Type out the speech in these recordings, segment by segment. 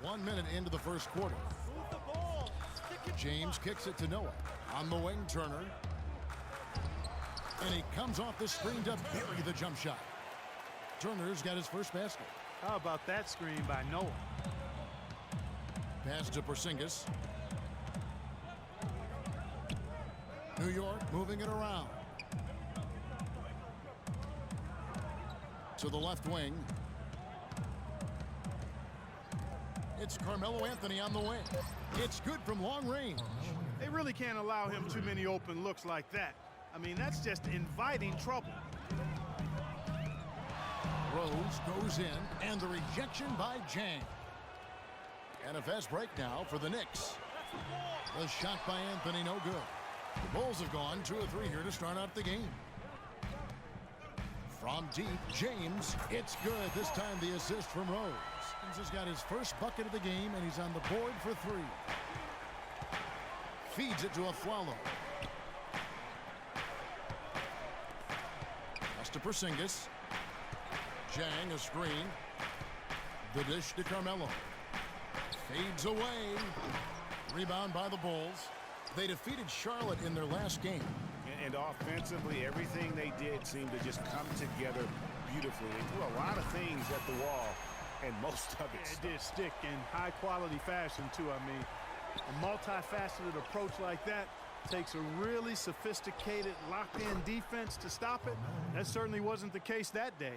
1 minute into the first quarter. James kicks it to Noah. On the wing, Turner. And he comes off the screen to bury the jump shot. Turner's got his first basket. How about that screen by Noah? Pass to Porzingis. New York moving it around. To the left wing. It's Carmelo Anthony on the wing. It's good from long range. They really can't allow him too many open looks like that. I mean, that's just inviting trouble. Rose goes in, and the rejection by Jang. And a fast break now for the Knicks. The shot by Anthony, no good. The Bulls have gone 2 of 3 here to start out the game. From deep, James, it's good. This time the assist from Rose. James has got his first bucket of the game, and he's on the board for 3. Feeds it to Aflalo. Pass to Porzingis. Jang, a screen. The dish to Carmelo. Fades away. Rebound by the Bulls. They defeated Charlotte in their last game. And offensively, everything they did seemed to just come together beautifully. They threw a lot of things at the wall, and most of it did stick in high-quality fashion, too. I mean, a multifaceted approach like that takes a really sophisticated, locked-in defense to stop it. That certainly wasn't the case that day.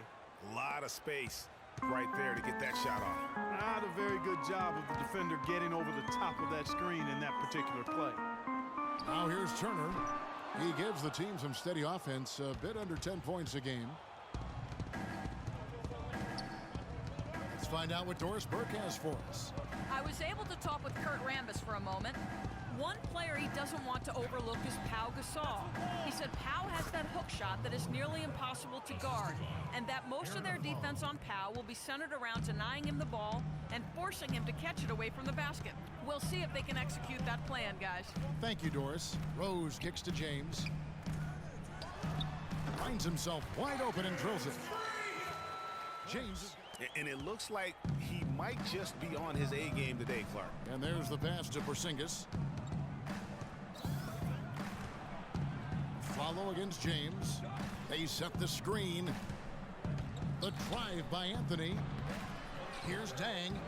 A lot of space right there to get that shot off. Not a very good job of the defender getting over the top of that screen in that particular play. Now here's Turner. He gives the team some steady offense, a bit under 10 points a game. Let's find out what Doris Burke has for us. I was able to talk with Kurt Rambis for a moment. One player he doesn't want to overlook is Pau Gasol. He said Pau has that hook shot that is nearly impossible to guard, and that most of their defense on Pau will be centered around denying him the ball and forcing him to catch it away from the basket. We'll see if they can execute that plan, guys. Thank you, Doris. Rose kicks to James. Finds himself wide open and drills it. James. And it looks like he might just be on his A game today, Clark. And there's the pass to Porzingis. Follow against James. They set the screen. The drive by Anthony. Here's Dang.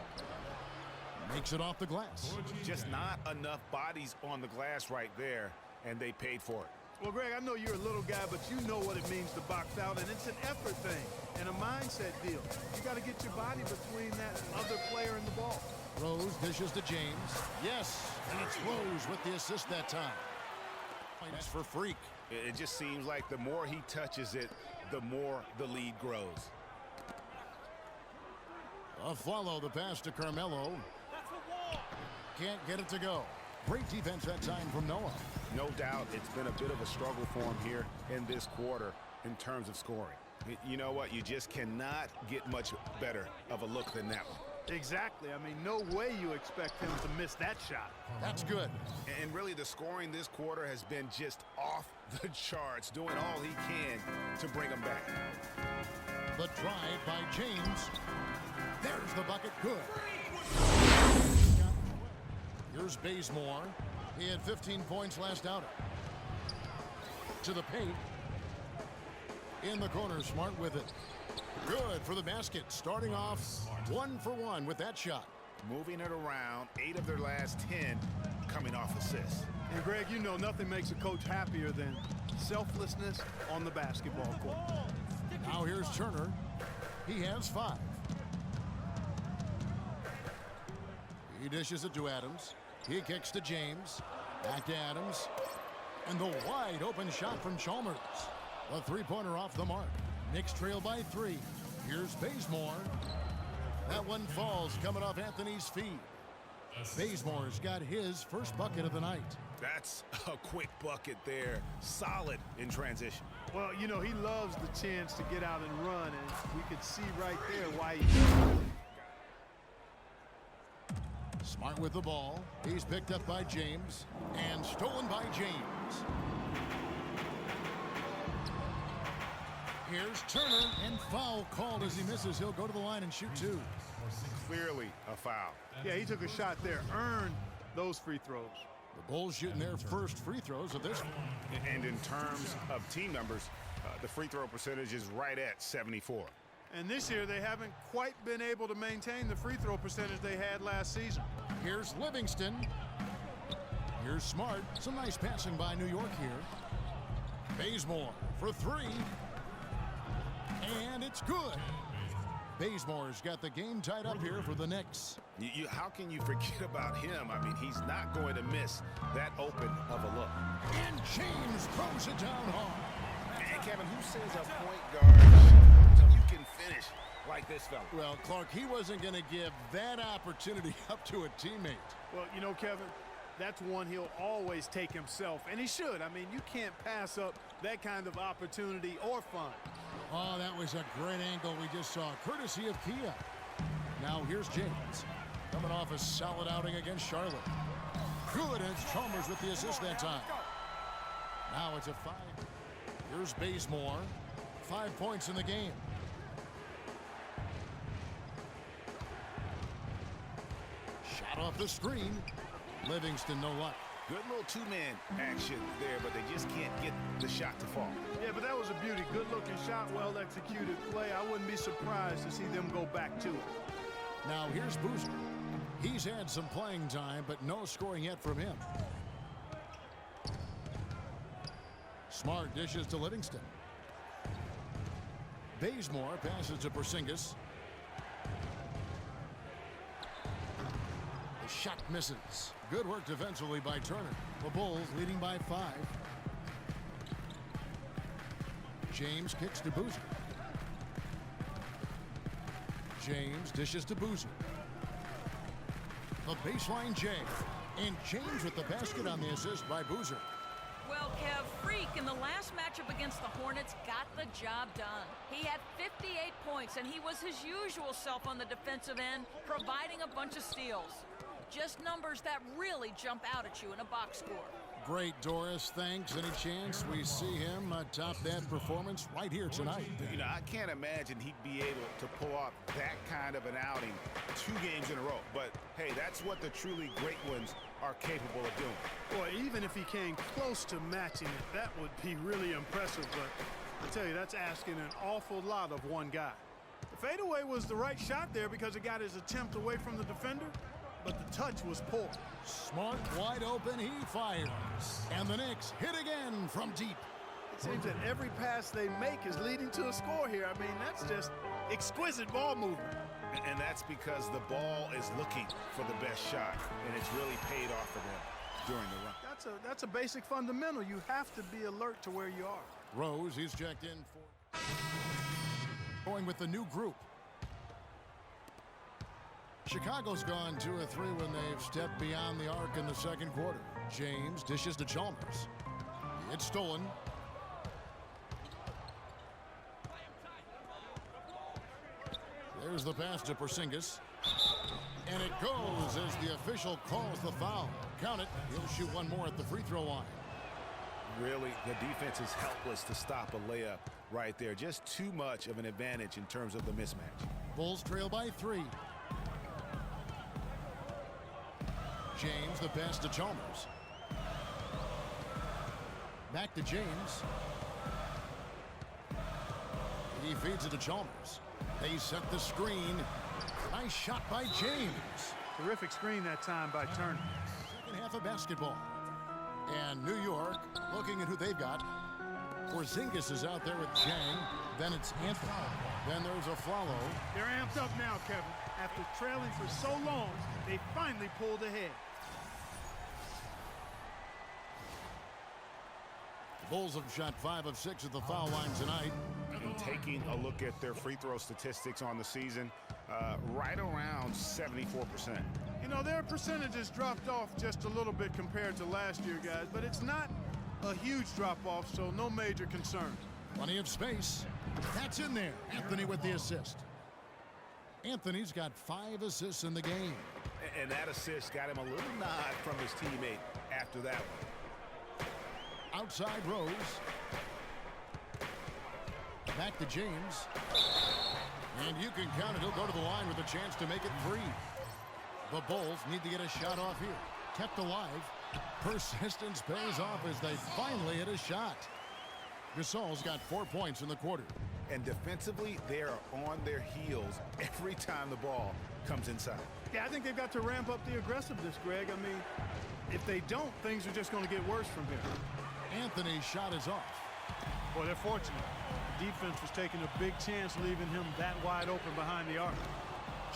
Makes it off the glass. Just not enough bodies on the glass right there, and they paid for it. Well, Greg, I know you're a little guy, but you know what it means to box out, and it's an effort thing and a mindset deal. You got to get your body between that other player and the ball. Rose dishes to James. Yes, and it's Rose with the assist that time. Points for Freak. It just seems like the more he touches it, the more the lead grows. Follow the pass to Carmelo. Can't get it to go. Great defense that time from Noah. No doubt it's been a bit of a struggle for him here in this quarter in terms of scoring. You know what? You just cannot get much better of a look than that one. Exactly. I mean, no way you expect him to miss that shot. That's good. And really, the scoring this quarter has been just off the charts, doing all he can to bring him back. The drive by James. There's the bucket. Good. Here's Bazemore. He had 15 points last outing. To the paint. In the corner, Smart with it. Good for the basket. Starting off 1 for 1 with that shot. Moving it around, 8 of their last 10 coming off assists. And Greg, you know nothing makes a coach happier than selflessness on the basketball court. Now here's Turner. He has 5. He dishes it to Adams. He kicks to James. Back to Adams. And the wide open shot from Chalmers. A three-pointer off the mark. Knicks trail by 3. Here's Bazemore. That one falls coming off Anthony's feet. Bazemore's got his first bucket of the night. That's a quick bucket there. Solid in transition. Well, you know, he loves the chance to get out and run, and we could see right there why he... Smart with the ball. He's picked up by James and stolen by James. Here's Turner, and foul called as he misses. He'll go to the line and shoot 2. clearly a foul. Yeah, he took a shot there, earned those free throws. The Bulls shooting their first free throws of this one. And in terms of team numbers, the free throw percentage is right at 74. And this year, they haven't quite been able to maintain the free throw percentage they had last season. Here's Livingston. Here's Smart. Some nice passing by New York here. Bazemore for three. And it's good. Bazemore's got the game tied up here for the Knicks. How can you forget about him? I mean, he's not going to miss that open of a look. And James throws it down hard. And Kevin, who says a point guard until you can finish like this fella? Well, Clark, he wasn't going to give that opportunity up to a teammate. Well, you know, Kevin, that's one he'll always take himself, and he should. I mean, you can't pass up that kind of opportunity or fun. Oh, that was a great angle we just saw, courtesy of Kia. Now here's James, coming off a solid outing against Charlotte. Good, and it's Chalmers with the assist that time. Now it's a 5. Here's Bazemore, 5 points in the game. Shot off the screen. Livingston, no luck. Good little two-man action there, but they just can't get the shot to fall. Yeah, but that was a beauty. Good-looking shot, well-executed play. I wouldn't be surprised to see them go back to it. Now here's Boozer. He's had some playing time, but no scoring yet from him. Smart dishes to Livingston. Bazemore passes to Porzingis. The shot misses. Good work defensively by Turner. The Bulls leading by 5. James kicks to Boozer. James dishes to Boozer. The baseline J. And James with the basket on the assist by Boozer. Well, Kev, Freak in the last matchup against the Hornets got the job done. He had 58 points, and he was his usual self on the defensive end, providing a bunch of steals. Just numbers that really jump out at you in a box score. Great, Doris. Thanks. Any chance we see him top that performance right here tonight? You know, I can't imagine he'd be able to pull off that kind of an outing 2 games in a row. But, hey, that's what the truly great ones are capable of doing. Boy, even if he came close to matching it, that would be really impressive. But I tell you, that's asking an awful lot of one guy. The fadeaway was the right shot there because it got his attempt away from the defender, but the touch was poor. Smart, wide open, he fires. And the Knicks hit again from deep. It seems that every pass they make is leading to a score here. I mean, that's just exquisite ball movement. And that's because the ball is looking for the best shot, and it's really paid off for them during the run. That's a basic fundamental. You have to be alert to where you are. Rose, he's checked in for going with the new group. Chicago's gone 2 of 3 when they've stepped beyond the arc in the second quarter. James dishes to Chalmers. It's stolen. There's the pass to Porzingis. And it goes as the official calls the foul. Count it. He'll shoot one more at the free throw line. Really, the defense is helpless to stop a layup right there. Just too much of an advantage in terms of the mismatch. Bulls trail by 3. James, the pass to Chalmers. Back to James. He feeds it to Chalmers. They set the screen. Nice shot by James. Terrific screen that time by Turner. Second half of basketball. And New York looking at who they've got. Porzingis is out there with Jang. Then it's Anthony. Then there's a follow. They're amped up now, Kevin. After trailing for so long, they finally pulled ahead. The Bulls have shot 5 of 6 at the foul line tonight. And taking a look at their free throw statistics on the season, right around 74%. You know, their percentages dropped off just a little bit compared to last year, guys, but it's not a huge drop-off, so no major concern. Plenty of space. That's in there. Anthony with the assist. Anthony's got 5 assists in the game. And that assist got him a little nod from his teammate after that one. Outside Rose. Back to James. And you can count it. He'll go to the line with a chance to make it 3. The Bulls need to get a shot off here. Kept alive. Persistence pays off as they finally hit a shot. Gasol's got 4 points in the quarter. And defensively, they are on their heels every time the ball comes inside. Yeah, I think they've got to ramp up the aggressiveness, Greg. I mean, if they don't, things are just going to get worse from here. Anthony's shot is off. Boy, they're fortunate. The defense was taking a big chance, leaving him that wide open behind the arc.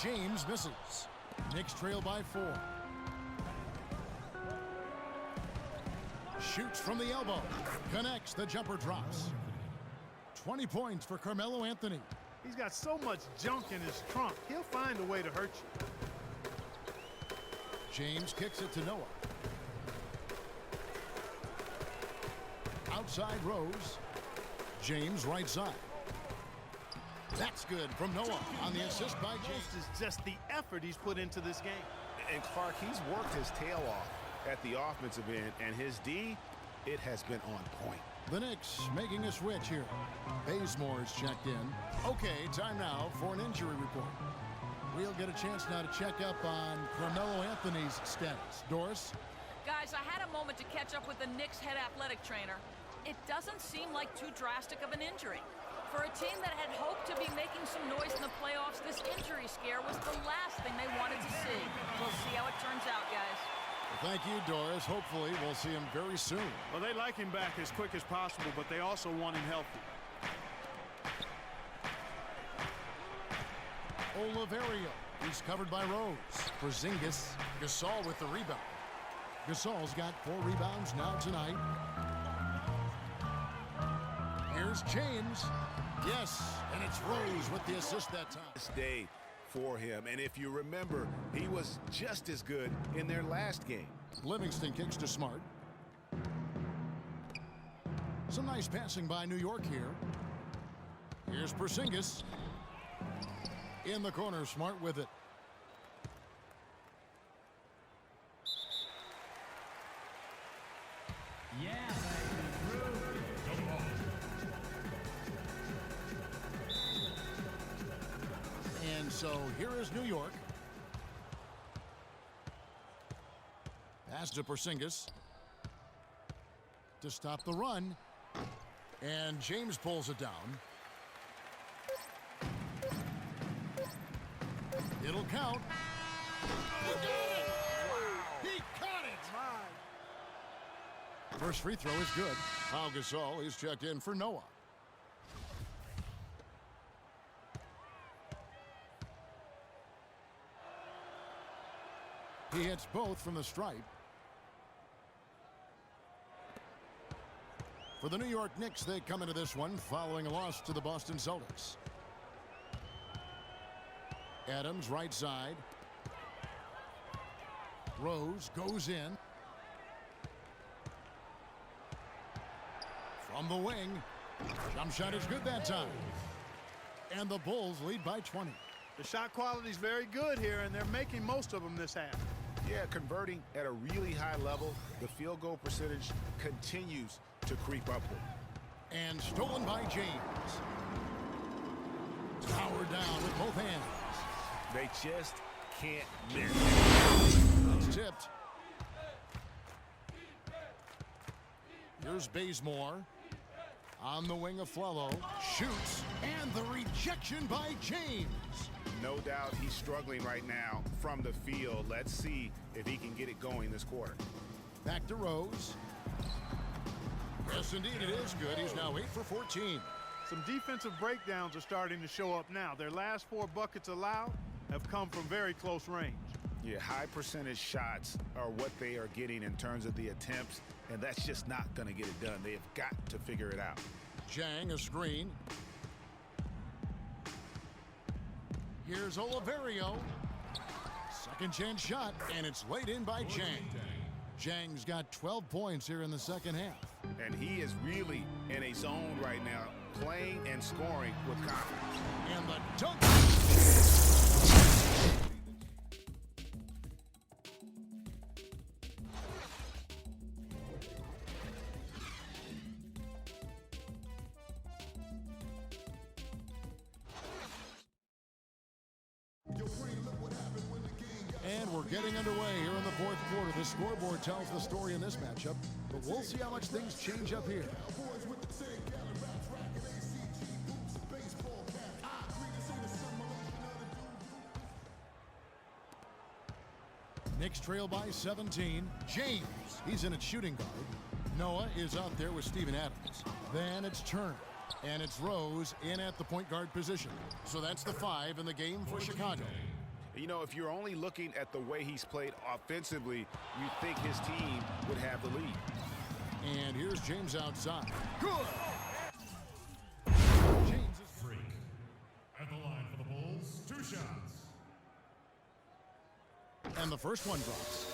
James misses. Knicks trail by 4. Shoots from the elbow. Connects. The jumper drops. 20 points for Carmelo Anthony. He's got so much junk in his trunk. He'll find a way to hurt you. James kicks it to Noah. Outside Rose. James right side. That's good from Noah on the assist by James. This is just the effort he's put into this game. And Clark, he's worked his tail off at the offensive end, and his D, it has been on point. The Knicks making a switch here. Bazemore's checked in. Okay, time now for an injury report. We'll get a chance now to check up on Carmelo Anthony's status. Doris? Guys, I had a moment to catch up with the Knicks head athletic trainer. It doesn't seem like too drastic of an injury. For a team that had hoped to be making some noise in the playoffs, this injury scare was the last thing they wanted to see. We'll see how it turns out, guys. Well, thank you, Doris. Hopefully, we'll see him very soon. Well, they like him back as quick as possible, but they also want him healthy. Oliverio. He's covered by Rose. Porzingis. Gasol with the rebound. Gasol's got 4 rebounds now tonight. Here's James. Yes, and it's Rose with the assist that time. This day for him, and if you remember, he was just as good in their last game. Livingston kicks to Smart. Some nice passing by New York here. Here's Porzingis. In the corner, Smart with it. And so here is New York. Pass to Porzingis to stop the run. And James pulls it down. It'll count. He got it! He caught it! First free throw is good. Pau Gasol is checked in for Noah. He hits both from the stripe. For the New York Knicks, they come into this one following a loss to the Boston Celtics. Adams right side. Rose goes in. From the wing. Jump shot is good that time. And the Bulls lead by 20. The shot quality is very good here, and they're making most of them this half. Yeah, converting at a really high level. The field goal percentage continues to creep upward. And stolen by James. Powered down with both hands. They just can't miss. It's tipped. Here's Bazemore. On the wing of Flello. Shoots. And the rejection by James. No doubt he's struggling right now from the field. Let's see if he can get it going this quarter. Back to Rose. Yes, indeed, it is good. He's now 8 for 14. Some defensive breakdowns are starting to show up now. Their last 4 buckets allowed have come from very close range. Yeah, high percentage shots are what they are getting in terms of the attempts, and that's just not going to get it done. They have got to figure it out. Jang, a screen. Here's Oliverio. Second chance shot, and it's laid in by Jang. Jang's got 12 points here in the second half. And he is really in a zone right now, playing and scoring with confidence. And the dunk. We're getting underway here in the fourth quarter. The scoreboard tells the story in this matchup, but we'll see how much things change up here. Knicks trail by 17. James, he's in at shooting guard. Noah is out there with Steven Adams. Then it's Turner. And it's Rose in at the point guard position. So that's the 5 in the game for Chicago. You know, if you're only looking at the way he's played offensively, you think his team would have the lead. And here's James outside. Good! James is free. At the line for the Bulls, 2 shots. And the first one drops.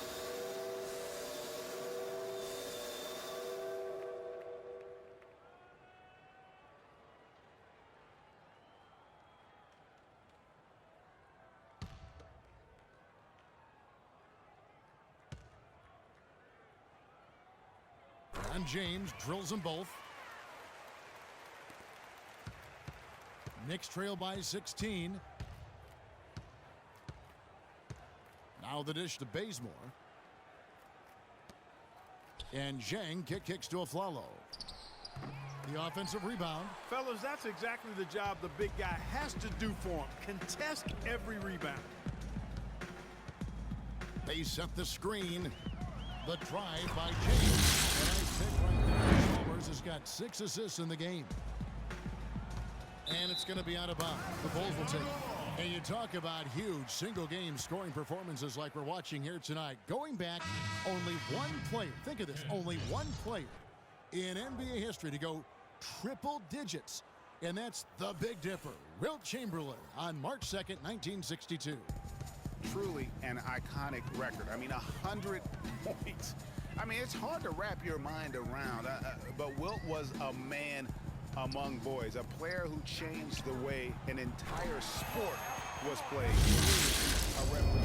And James drills them both. Knicks trail by 16. Now the dish to Bazemore. And Zhang kicks to Aflalo. The offensive rebound. Fellas, that's exactly the job the big guy has to do for him. Contest every rebound. They set the screen. The drive by James. A nice pick right there. Chalmers has got 6 assists in the game. And it's going to be out of bounds. The Bulls will take it. And you talk about huge single-game scoring performances like we're watching here tonight. Going back, only one player, think of this, only one player in NBA history to go triple digits. And that's the Big Dipper, Wilt Chamberlain, on March 2nd, 1962. Truly an iconic record. I mean, 100 points. I mean, it's hard to wrap your mind around, but Wilt was a man among boys, a player who changed the way an entire sport was played. A revolution.